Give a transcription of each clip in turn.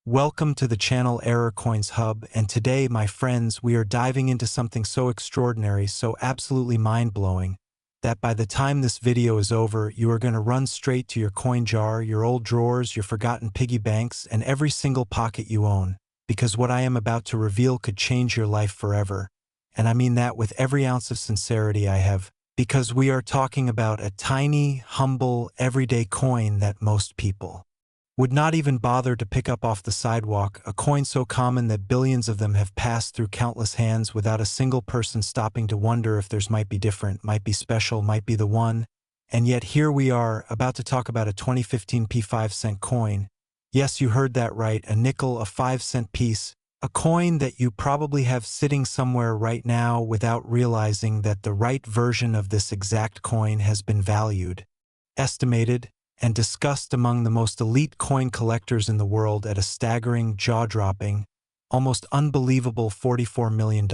Welcome to the channel Error Coins Hub, and today, my friends, we are diving into something so extraordinary, so absolutely mind-blowing, that by the time this video is over, you are going to run straight to your coin jar, your old drawers, your forgotten piggy banks, and every single pocket you own, because what I am about to reveal could change your life forever. And I mean that with every ounce of sincerity I have, because we are talking about a tiny, humble, everyday coin that most people would not even bother to pick up off the sidewalk, a coin so common that billions of them have passed through countless hands without a single person stopping to wonder if theirs might be different, might be special, might be the one. And yet here we are, about to talk about a 2015 P5-cent coin. Yes, you heard that right, a nickel, a 5-cent piece, a coin that you probably have sitting somewhere right now without realizing that the right version of this exact coin has been valued, estimated, and discussed among the most elite coin collectors in the world at a staggering, jaw-dropping, almost unbelievable $44 million.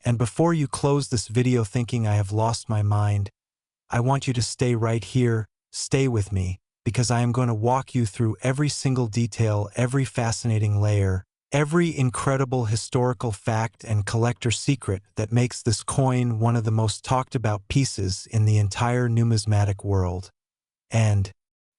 And before you close this video thinking I have lost my mind, I want you to stay right here, stay with me, because I am going to walk you through every single detail, every fascinating layer, every incredible historical fact and collector secret that makes this coin one of the most talked about pieces in the entire numismatic world. And,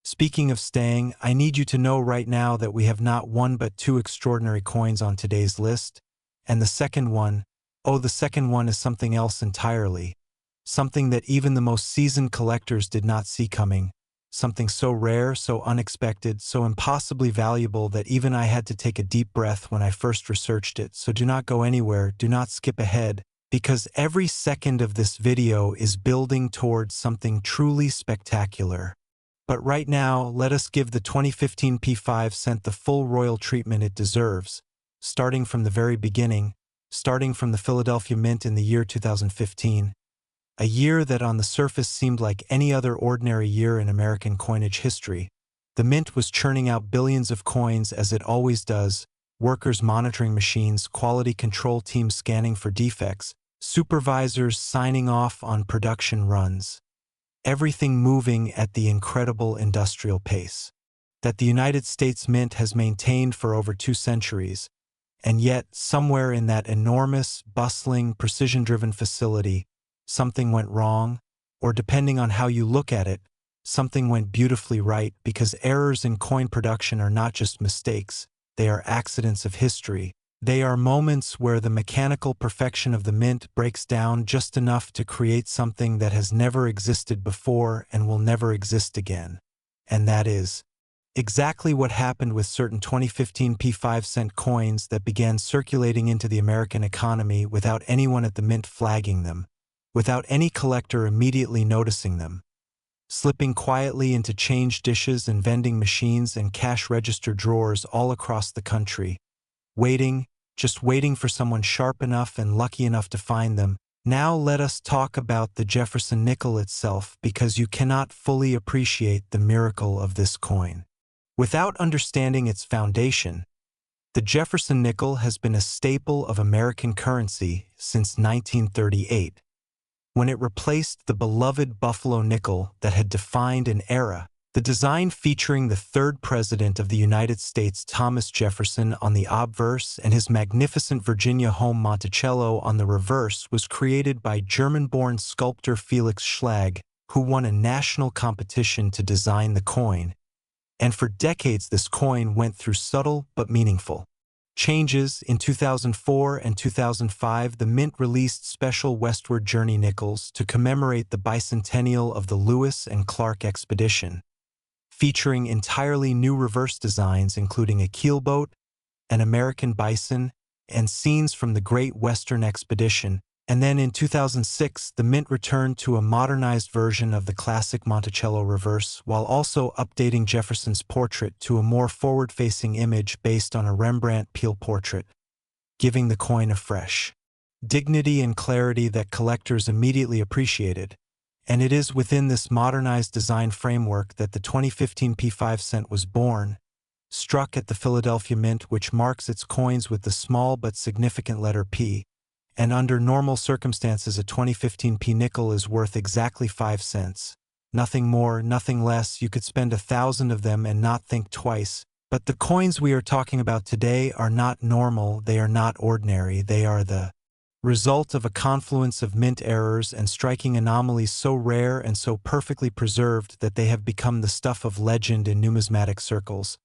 speaking of staying, I need you to know right now that we have not one but two extraordinary coins on today's list, and the second one is something else entirely, something that even the most seasoned collectors did not see coming, something so rare, so unexpected, so impossibly valuable that even I had to take a deep breath when I first researched it. So do not go anywhere, do not skip ahead, because every second of this video is building towards something truly spectacular. But right now, let us give the 2015 P5-cent the full royal treatment it deserves, starting from the very beginning, starting from the Philadelphia Mint in the year 2015, a year that on the surface seemed like any other ordinary year in American coinage history. The Mint was churning out billions of coins as it always does, workers monitoring machines, quality control teams scanning for defects, supervisors signing off on production runs. Everything moving at the incredible industrial pace that the United States Mint has maintained for over 2 centuries, and yet somewhere in that enormous, bustling, precision-driven facility, something went wrong, or depending on how you look at it, something went beautifully right, because errors in coin production are not just mistakes, they are accidents of history. They are moments where the mechanical perfection of the Mint breaks down just enough to create something that has never existed before and will never exist again. And that is exactly what happened with certain 2015 P5-cent coins that began circulating into the American economy without anyone at the Mint flagging them, without any collector immediately noticing them, slipping quietly into change dishes and vending machines and cash register drawers all across the country, just waiting for someone sharp enough and lucky enough to find them. Now let us talk about the Jefferson nickel itself, because you cannot fully appreciate the miracle of this coin without understanding its foundation. The Jefferson nickel has been a staple of American currency since 1938, when it replaced the beloved Buffalo nickel that had defined an era. The design featuring the third president of the United States, Thomas Jefferson, on the obverse and his magnificent Virginia home Monticello on the reverse was created by German-born sculptor Felix Schlag, who won a national competition to design the coin. And for decades this coin went through subtle but meaningful changes. In 2004 and 2005, the Mint released special Westward Journey nickels to commemorate the bicentennial of the Lewis and Clark expedition, featuring entirely new reverse designs including a keelboat, an American bison, and scenes from the Great Western Expedition. And then in 2006, the Mint returned to a modernized version of the classic Monticello reverse, while also updating Jefferson's portrait to a more forward-facing image based on a Rembrandt Peale portrait, giving the coin a fresh dignity and clarity that collectors immediately appreciated. And it is within this modernized design framework that the 2015 P5-cent was born, struck at the Philadelphia Mint, which marks its coins with the small but significant letter P. And under normal circumstances, a 2015 P nickel is worth exactly 5 cents. Nothing more, nothing less. You could spend 1,000 of them and not think twice, But the coins we are talking about today are not normal, they are not ordinary, they are the result of a confluence of mint errors and striking anomalies so rare and so perfectly preserved that they have become the stuff of legend in numismatic circles.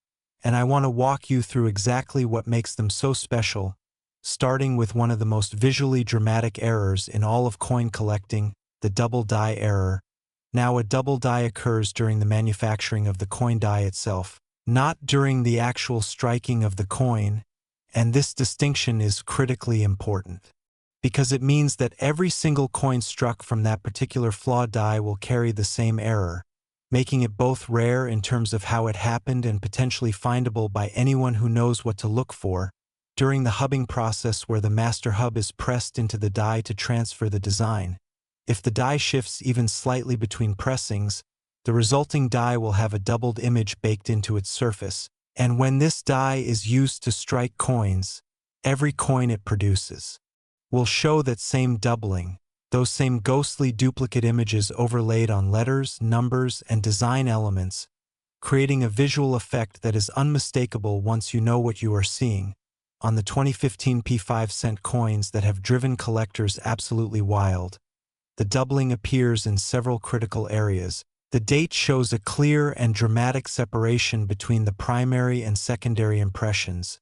And I want to walk you through exactly what makes them so special, starting with one of the most visually dramatic errors in all of coin collecting, the double die error. Now, a double die occurs during the manufacturing of the coin die itself, not during the actual striking of the coin, and this distinction is critically important, because it means that every single coin struck from that particular flawed die will carry the same error, making it both rare in terms of how it happened and potentially findable by anyone who knows what to look for during the hubbing process where the master hub is pressed into the die to transfer the design. If the die shifts even slightly between pressings, the resulting die will have a doubled image baked into its surface, and when this die is used to strike coins, every coin it produces will show that same doubling, those same ghostly duplicate images overlaid on letters, numbers, and design elements, creating a visual effect that is unmistakable once you know what you are seeing. On the 2015 P5-cent coins that have driven collectors absolutely wild, the doubling appears in several critical areas. The date shows a clear and dramatic separation between the primary and secondary impressions.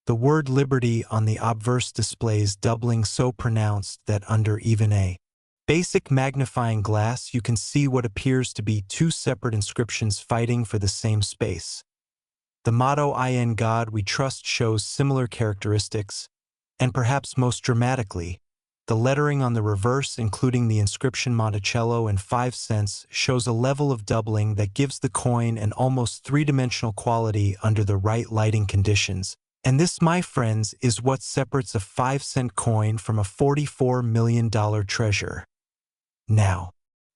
The word liberty on the obverse displays doubling so pronounced that under even a basic magnifying glass you can see what appears to be two separate inscriptions fighting for the same space. The motto "In God We Trust" shows similar characteristics, and perhaps most dramatically, the lettering on the reverse, including the inscription Monticello and 5 cents, shows a level of doubling that gives the coin an almost three-dimensional quality under the right lighting conditions. And this, my friends, is what separates a 5-cent coin from a $44 million treasure. Now,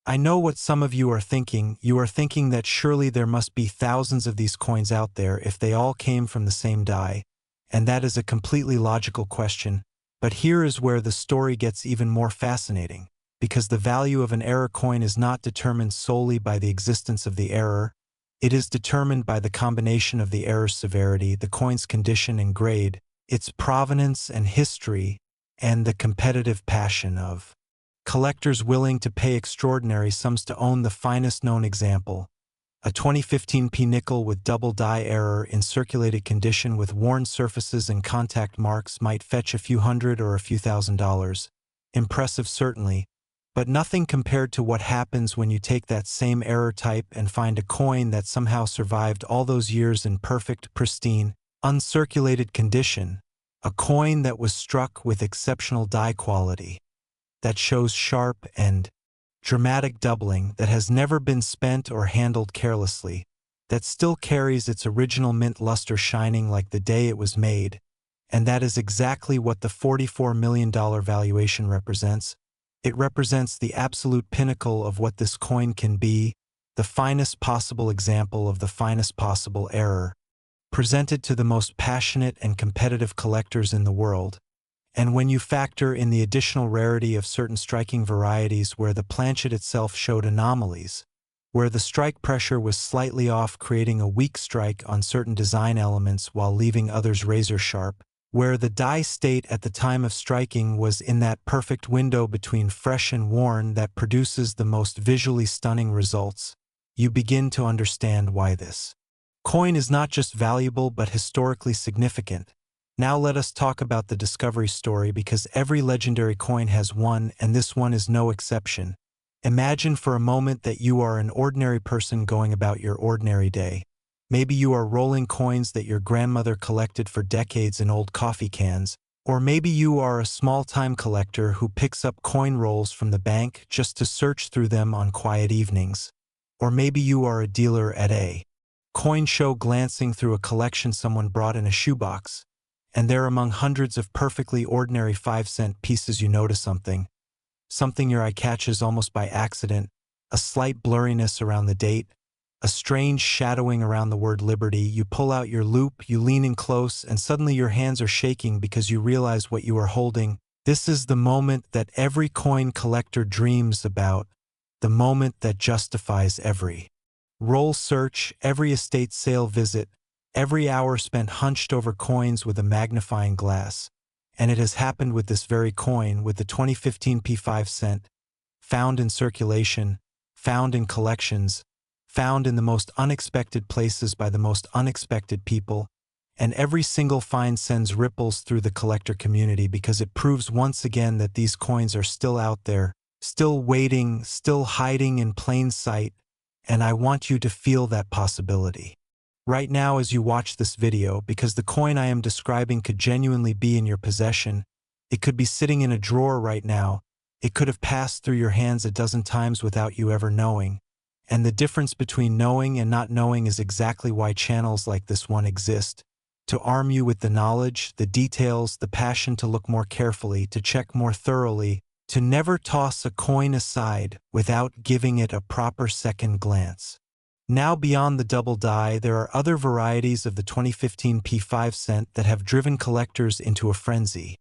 I know what some of you are thinking. You are thinking that surely there must be thousands of these coins out there if they all came from the same die, and that is a completely logical question. But here is where the story gets even more fascinating, because the value of an error coin is not determined solely by the existence of the error. It is determined by the combination of the error's severity, the coin's condition and grade, its provenance and history, and the competitive passion of collectors willing to pay extraordinary sums to own the finest known example. A 2015 P nickel with double die error in circulated condition with worn surfaces and contact marks might fetch a few hundred or a few $1,000s. Impressive certainly, but nothing compared to what happens when you take that same error type and find a coin that somehow survived all those years in perfect, pristine, uncirculated condition, a coin that was struck with exceptional die quality, that shows sharp and dramatic doubling, that has never been spent or handled carelessly, that still carries its original mint luster shining like the day it was made, and that is exactly what the $44 million valuation represents. It represents the absolute pinnacle of what this coin can be, the finest possible example of the finest possible error, presented to the most passionate and competitive collectors in the world. And when you factor in the additional rarity of certain striking varieties where the planchet itself showed anomalies, where the strike pressure was slightly off creating a weak strike on certain design elements while leaving others razor sharp, where the die state at the time of striking was in that perfect window between fresh and worn that produces the most visually stunning results, you begin to understand why this coin is not just valuable but historically significant. Now let us talk about the discovery story, because every legendary coin has one, and this one is no exception. Imagine for a moment that you are an ordinary person going about your ordinary day. Maybe you are rolling coins that your grandmother collected for decades in old coffee cans, or maybe you are a small-time collector who picks up coin rolls from the bank just to search through them on quiet evenings. Or maybe you are a dealer at a coin show glancing through a collection someone brought in a shoebox. And there among hundreds of perfectly ordinary 5-cent pieces you notice something your eye catches almost by accident, a slight blurriness around the date, a strange shadowing around the word liberty. You pull out your loupe, you lean in close, and suddenly your hands are shaking because you realize what you are holding. This is the moment that every coin collector dreams about, the moment that justifies every roll search, every estate sale visit, Every hour spent hunched over coins with a magnifying glass. And it has happened with this very coin, with the 2015 P5 cent, found in circulation, found in collections, found in the most unexpected places by the most unexpected people, and every single find sends ripples through the collector community because it proves once again that these coins are still out there, still waiting, still hiding in plain sight, and I want you to feel that possibility right now as you watch this video, because the coin I am describing could genuinely be in your possession. It could be sitting in a drawer right now. It could have passed through your hands a dozen times without you ever knowing. And the difference between knowing and not knowing is exactly why channels like this one exist. To arm you with the knowledge, the details, the passion to look more carefully, to check more thoroughly, to never toss a coin aside without giving it a proper second glance. Now beyond the double die, there are other varieties of the 2015 P5 cent that have driven collectors into a frenzy.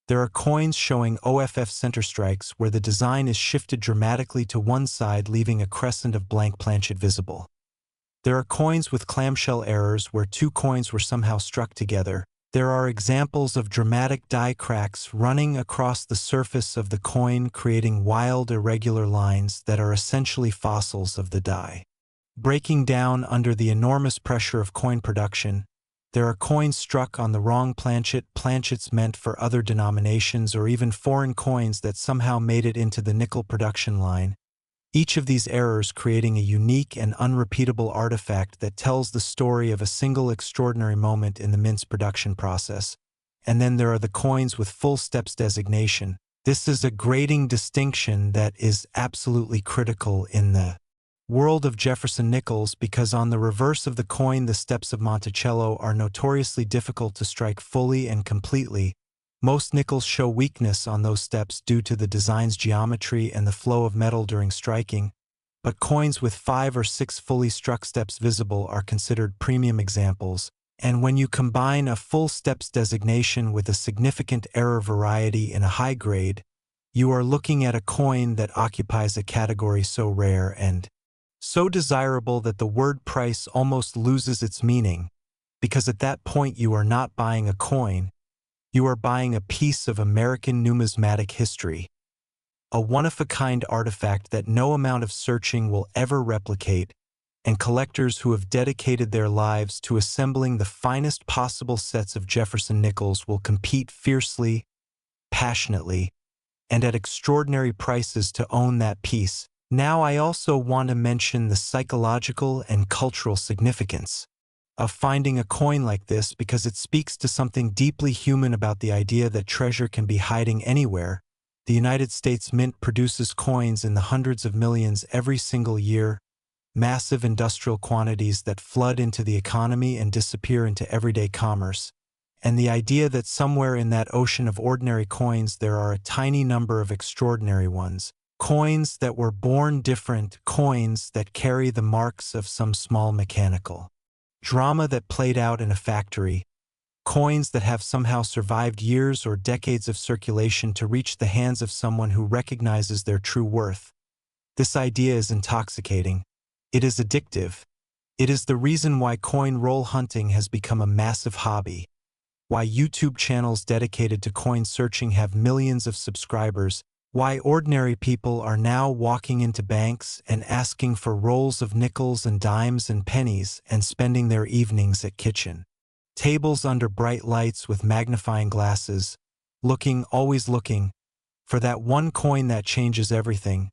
There are coins showing OFF center strikes where the design is shifted dramatically to one side, leaving a crescent of blank planchet visible. There are coins with clamshell errors where two coins were somehow struck together. There are examples of dramatic die cracks running across the surface of the coin, creating wild, irregular lines that are essentially fossils of the die. Breaking down under the enormous pressure of coin production, there are coins struck on the wrong planchet, planchets meant for other denominations, or even foreign coins that somehow made it into the nickel production line. Each of these errors creating a unique and unrepeatable artifact that tells the story of a single extraordinary moment in the mint's production process. And then there are the coins with full steps designation. This is a grading distinction that is absolutely critical in the world of Jefferson Nickels, because on the reverse of the coin the steps of Monticello are notoriously difficult to strike fully and completely. Most nickels show weakness on those steps due to the design's geometry and the flow of metal during striking, but coins with 5 or 6 fully struck steps visible are considered premium examples, and when you combine a full steps designation with a significant error variety in a high grade, you are looking at a coin that occupies a category so rare and so desirable that the word price almost loses its meaning, because at that point you are not buying a coin, you are buying a piece of American numismatic history, a one-of-a-kind artifact that no amount of searching will ever replicate, and collectors who have dedicated their lives to assembling the finest possible sets of Jefferson Nickels will compete fiercely, passionately, and at extraordinary prices to own that piece. Now I also want to mention the psychological and cultural significance of finding a coin like this, because it speaks to something deeply human about the idea that treasure can be hiding anywhere. The United States Mint produces coins in the hundreds of millions every single year, massive industrial quantities that flood into the economy and disappear into everyday commerce. And the idea that somewhere in that ocean of ordinary coins there are a tiny number of extraordinary ones. Coins that were born different, coins that carry the marks of some small mechanical drama that played out in a factory, coins that have somehow survived years or decades of circulation to reach the hands of someone who recognizes their true worth. This idea is intoxicating. It is addictive. It is the reason why coin roll hunting has become a massive hobby, why YouTube channels dedicated to coin searching have millions of subscribers, why ordinary people are now walking into banks and asking for rolls of nickels and dimes and pennies and spending their evenings at kitchen tables under bright lights with magnifying glasses, always looking, for that one coin that changes everything.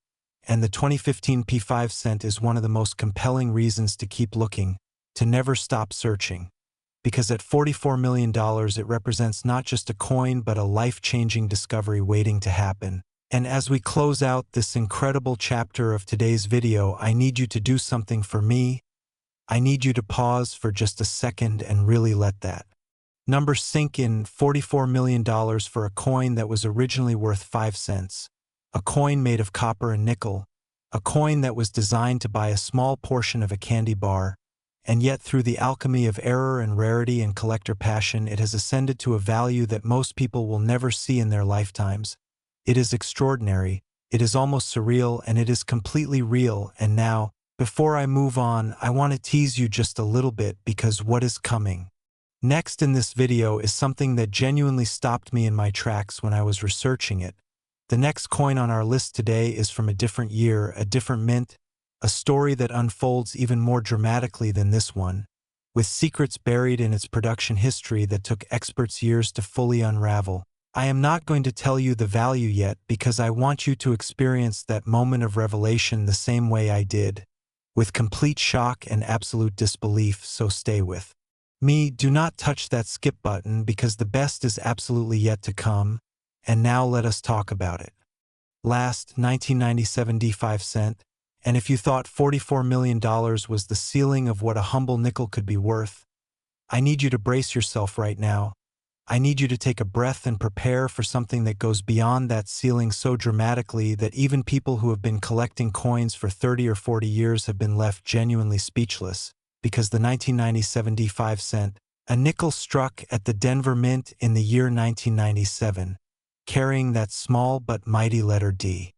And the 2015 P5 cent is one of the most compelling reasons to keep looking, to never stop searching. Because at $44 million it represents not just a coin but a life-changing discovery waiting to happen. And as we close out this incredible chapter of today's video, I need you to do something for me. I need you to pause for just a second and really let that number sink in. $44 million for a coin that was originally worth 5 cents. A coin made of copper and nickel. A coin that was designed to buy a small portion of a candy bar. And yet through the alchemy of error and rarity and collector passion, it has ascended to a value that most people will never see in their lifetimes. It is extraordinary, it is almost surreal, and it is completely real. And now, before I move on, I want to tease you just a little bit because what is coming next in this video is something that genuinely stopped me in my tracks when I was researching it. The next coin on our list today is from a different year, a different mint, a story that unfolds even more dramatically than this one, with secrets buried in its production history that took experts years to fully unravel. I am not going to tell you the value yet because I want you to experience that moment of revelation the same way I did, with complete shock and absolute disbelief, so stay with me. Do not touch that skip button because the best is absolutely yet to come, and now let us talk about it. Last, 1997 D5 cent, and if you thought $44 million was the ceiling of what a humble nickel could be worth, I need you to brace yourself right now. I need you to take a breath and prepare for something that goes beyond that ceiling so dramatically that even people who have been collecting coins for 30 or 40 years have been left genuinely speechless, because the 1997 D5 cent, a nickel struck at the Denver Mint in the year 1997, carrying that small but mighty letter D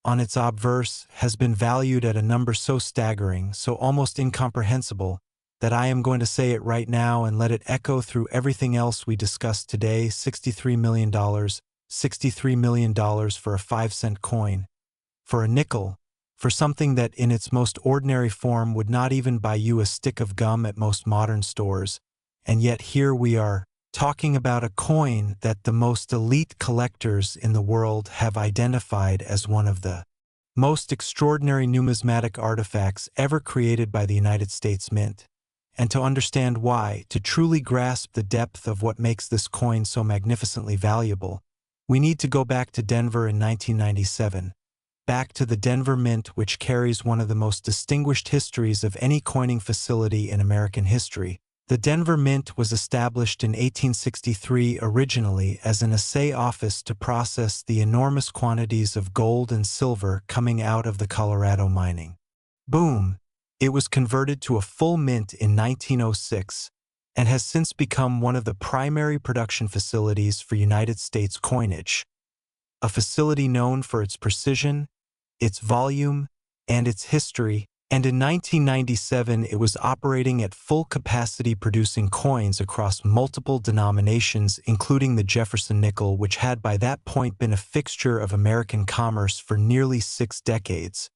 on its obverse, has been valued at a number so staggering, so almost incomprehensible, that I am going to say it right now and let it echo through everything else we discussed today. $63 million, $63 million for a 5-cent coin, for a nickel, for something that in its most ordinary form would not even buy you a stick of gum at most modern stores. And yet here we are, talking about a coin that the most elite collectors in the world have identified as one of the most extraordinary numismatic artifacts ever created by the United States Mint. And to understand why, to truly grasp the depth of what makes this coin so magnificently valuable, we need to go back to Denver in 1997, back to the Denver Mint, which carries one of the most distinguished histories of any coining facility in American history. The Denver Mint was established in 1863 originally as an assay office to process the enormous quantities of gold and silver coming out of the Colorado mining boom. It was converted to a full mint in 1906 and has since become one of the primary production facilities for United States coinage, a facility known for its precision, its volume, and its history. And in 1997, it was operating at full capacity, producing coins across multiple denominations, including the Jefferson nickel, which had by that point been a fixture of American commerce for nearly 6 decades.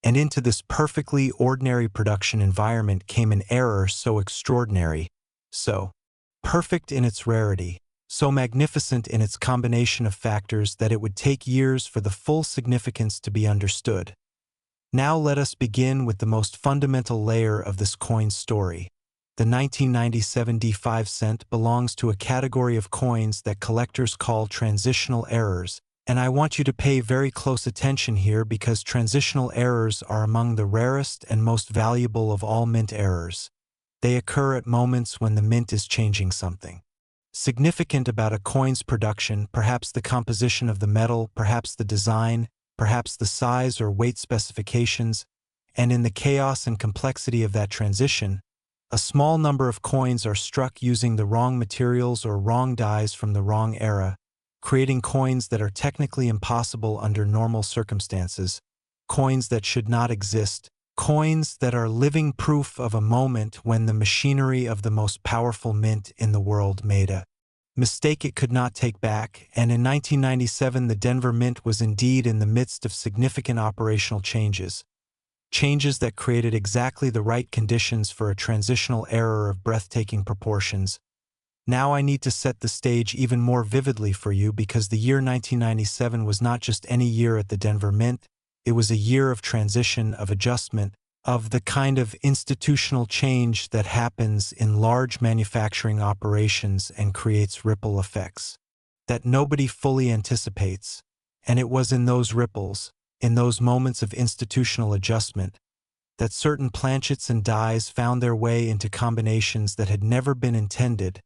And into this perfectly ordinary production environment came an error so extraordinary, so perfect in its rarity, so magnificent in its combination of factors that it would take years for the full significance to be understood. Now let us begin with the most fundamental layer of this coin's story. The 1997 D5 cent belongs to a category of coins that collectors call transitional errors, and I want you to pay very close attention here because transitional errors are among the rarest and most valuable of all mint errors. They occur at moments when the mint is changing something significant about a coin's production, perhaps the composition of the metal, perhaps the design, perhaps the size or weight specifications, and in the chaos and complexity of that transition, a small number of coins are struck using the wrong materials or wrong dies from the wrong era, creating coins that are technically impossible under normal circumstances, coins that should not exist, coins that are living proof of a moment when the machinery of the most powerful mint in the world made a mistake it could not take back. And in 1997, the Denver Mint was indeed in the midst of significant operational changes that created exactly the right conditions for a transitional error of breathtaking proportions. Now I need to set the stage even more vividly for you because the year 1997 was not just any year at the Denver Mint. It was a year of transition, of adjustment, of the kind of institutional change that happens in large manufacturing operations and creates ripple effects that nobody fully anticipates. And it was in those ripples, in those moments of institutional adjustment, that certain planchets and dies found their way into combinations that had never been intended,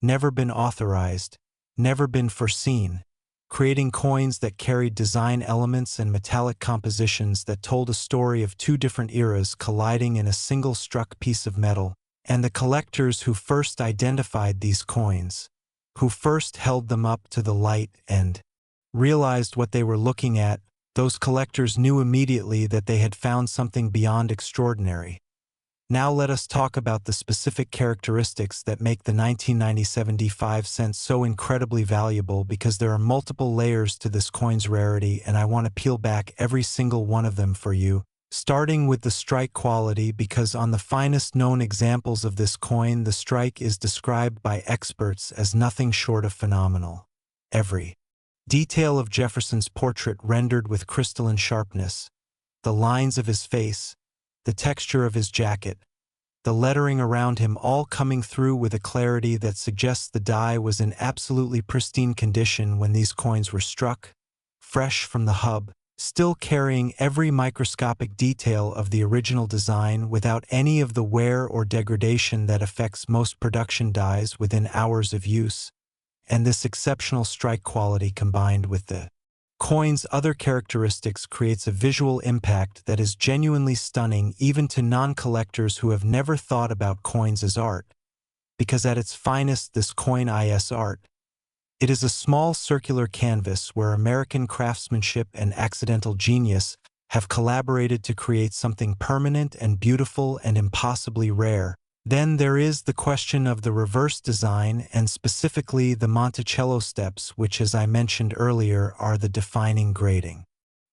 never been authorized, never been foreseen, creating coins that carried design elements and metallic compositions that told a story of 2 different eras colliding in a single struck piece of metal. And the collectors who first identified these coins, who first held them up to the light and realized what they were looking at, Those collectors knew immediately that they had found something beyond extraordinary. Now let us talk about the specific characteristics that make the 1990 75 cent so incredibly valuable, because there are multiple layers to this coin's rarity and I want to peel back every single one of them for you. Starting with the strike quality, because on the finest known examples of this coin, the strike is described by experts as nothing short of phenomenal. Every detail of Jefferson's portrait rendered with crystalline sharpness, the lines of his face, the texture of his jacket, the lettering around him, all coming through with a clarity that suggests the die was in absolutely pristine condition when these coins were struck, fresh from the hub, still carrying every microscopic detail of the original design without any of the wear or degradation that affects most production dies within hours of use. And this exceptional strike quality combined with the coin's other characteristics creates a visual impact that is genuinely stunning even to non-collectors who have never thought about coins as art. Because at its finest, this coin is art. It is a small circular canvas where American craftsmanship and accidental genius have collaborated to create something permanent and beautiful and impossibly rare. Then there is the question of the reverse design, and specifically the Monticello steps, which, as I mentioned earlier, are the defining grading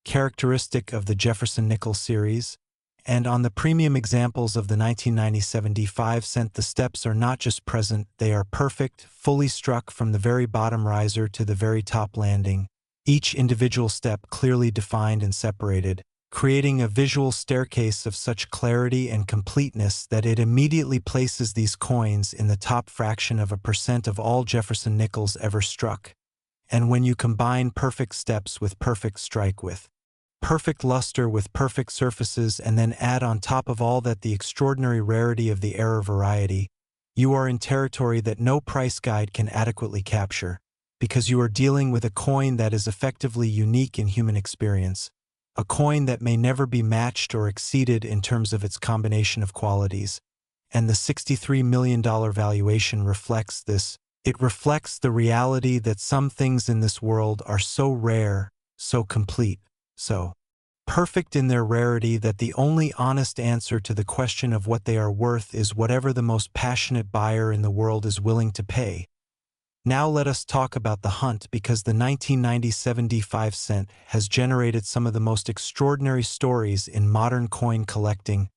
characteristic of the Jefferson Nickels series. And on the premium examples of the 1990 75 cent, the steps are not just present, they are perfect, fully struck from the very bottom riser to the very top landing, each individual step clearly defined and separated, creating a visual staircase of such clarity and completeness that it immediately places these coins in the top fraction of a percent of all Jefferson Nickels ever struck. And when you combine perfect steps with perfect strike with perfect luster with perfect surfaces, and then add on top of all that the extraordinary rarity of the error variety, you are in territory that no price guide can adequately capture, because you are dealing with a coin that is effectively unique in human experience. A coin that may never be matched or exceeded in terms of its combination of qualities. And the $63 million valuation reflects this. It reflects the reality that some things in this world are so rare, so complete, so perfect in their rarity that the only honest answer to the question of what they are worth is whatever the most passionate buyer in the world is willing to pay. Now let us talk about the hunt, because the 1990 75 cent has generated some of the most extraordinary stories in modern coin collecting,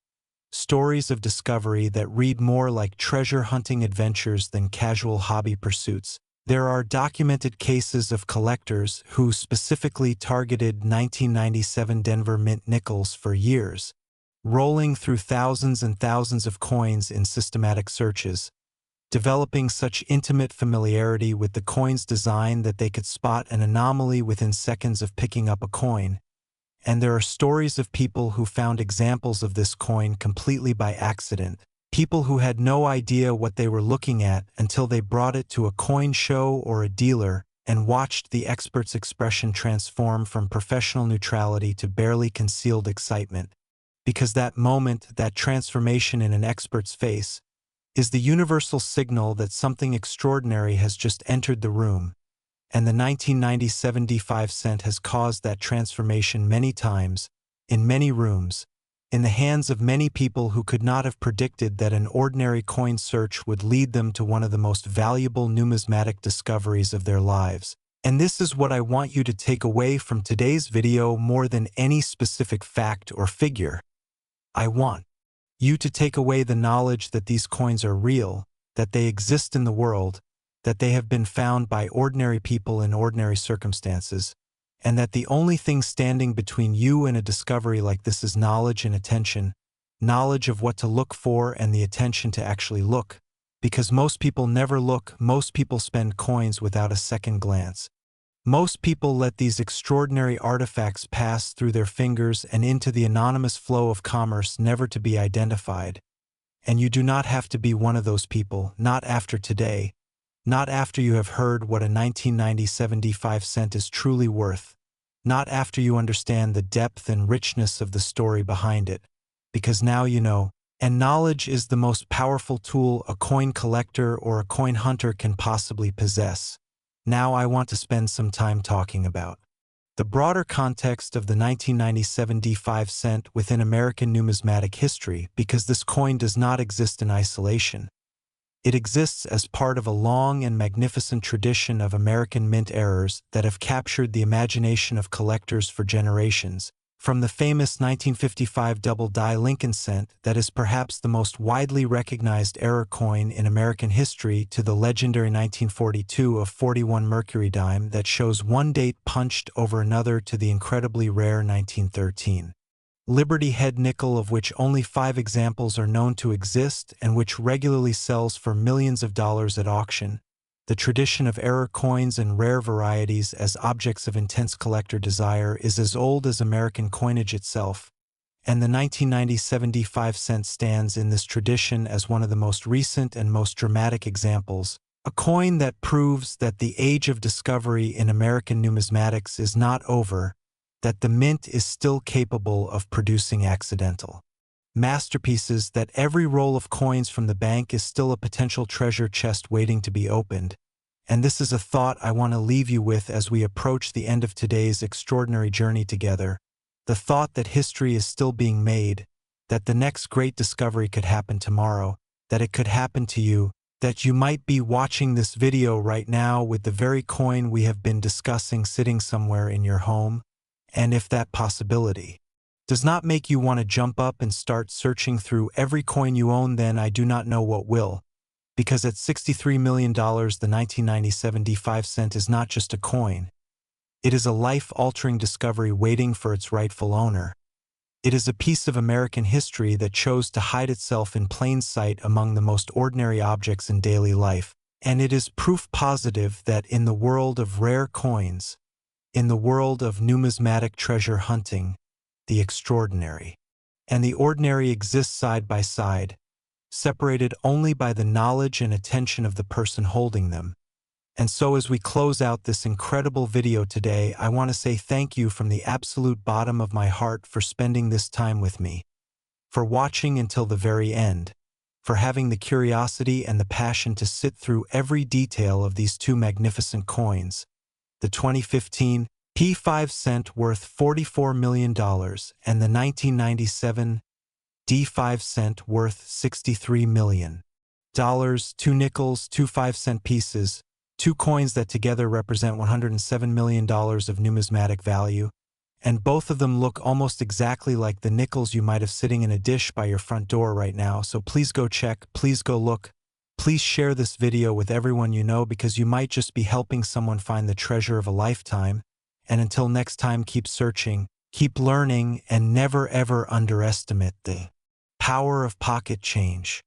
stories of discovery that read more like treasure hunting adventures than casual hobby pursuits. There are documented cases of collectors who specifically targeted 1997 Denver Mint nickels for years, rolling through thousands and thousands of coins in systematic searches, developing such intimate familiarity with the coin's design that they could spot an anomaly within seconds of picking up a coin. And there are stories of people who found examples of this coin completely by accident, people who had no idea what they were looking at until they brought it to a coin show or a dealer and watched the expert's expression transform from professional neutrality to barely concealed excitement. Because that moment, that transformation in an expert's face, is the universal signal that something extraordinary has just entered the room, and the 1990 75 cent has caused that transformation many times, in many rooms, in the hands of many people who could not have predicted that an ordinary coin search would lead them to one of the most valuable numismatic discoveries of their lives. And this is what I want you to take away from today's video more than any specific fact or figure. I want you to take away the knowledge that these coins are real, that they exist in the world, that they have been found by ordinary people in ordinary circumstances, and that the only thing standing between you and a discovery like this is knowledge and attention, knowledge of what to look for and the attention to actually look, because most people never look, most people spend coins without a second glance. Most people let these extraordinary artifacts pass through their fingers and into the anonymous flow of commerce never to be identified. And you do not have to be one of those people, not after today, not after you have heard what a 1990 75 cent is truly worth, not after you understand the depth and richness of the story behind it, because now you know, and knowledge is the most powerful tool a coin collector or a coin hunter can possibly possess. Now I want to spend some time talking about The broader context of the 1997 D5 cent within American numismatic history, because this coin does not exist in isolation. It exists as part of a long and magnificent tradition of American mint errors that have captured the imagination of collectors for generations, from the famous 1955 double-die Lincoln cent that is perhaps the most widely recognized error coin in American history to the legendary 1942 of 41 Mercury dime that shows one date punched over another to the incredibly rare 1913 Liberty Head nickel, of which only 5 examples are known to exist and which regularly sells for millions of dollars at auction. The tradition of error coins and rare varieties as objects of intense collector desire is as old as American coinage itself, and the 1997 D5 cent stands in this tradition as one of the most recent and most dramatic examples, a coin that proves that the age of discovery in American numismatics is not over, that the mint is still capable of producing accidental masterpieces, that every roll of coins from the bank is still a potential treasure chest waiting to be opened. And this is a thought I want to leave you with as we approach the end of today's extraordinary journey together. The thought that history is still being made, that the next great discovery could happen tomorrow, that it could happen to you, that you might be watching this video right now with the very coin we have been discussing sitting somewhere in your home. And if that possibility does not make you want to jump up and start searching through every coin you own, then I do not know what will. Because at $63 million, the 1997 D5 cent is not just a coin. It is a life-altering discovery waiting for its rightful owner. It is a piece of American history that chose to hide itself in plain sight among the most ordinary objects in daily life, and it is proof positive that in the world of rare coins, in the world of numismatic treasure hunting, the extraordinary and the ordinary exist side by side, separated only by the knowledge and attention of the person holding them. And so as we close out this incredible video today, I want to say thank you from the absolute bottom of my heart for spending this time with me, for watching until the very end, for having the curiosity and the passion to sit through every detail of these two magnificent coins. The 2015 P5 cent worth $44 million and the 1997 D5 cent worth $63 million. 2 nickels, 2 5-cent pieces, 2 coins that together represent $107 million of numismatic value, and both of them look almost exactly like the nickels you might have sitting in a dish by your front door right now. So please go check, please go look. Please share this video with everyone you know, because you might just be helping someone find the treasure of a lifetime. And until next time, keep searching, keep learning, and never ever underestimate the power of pocket change.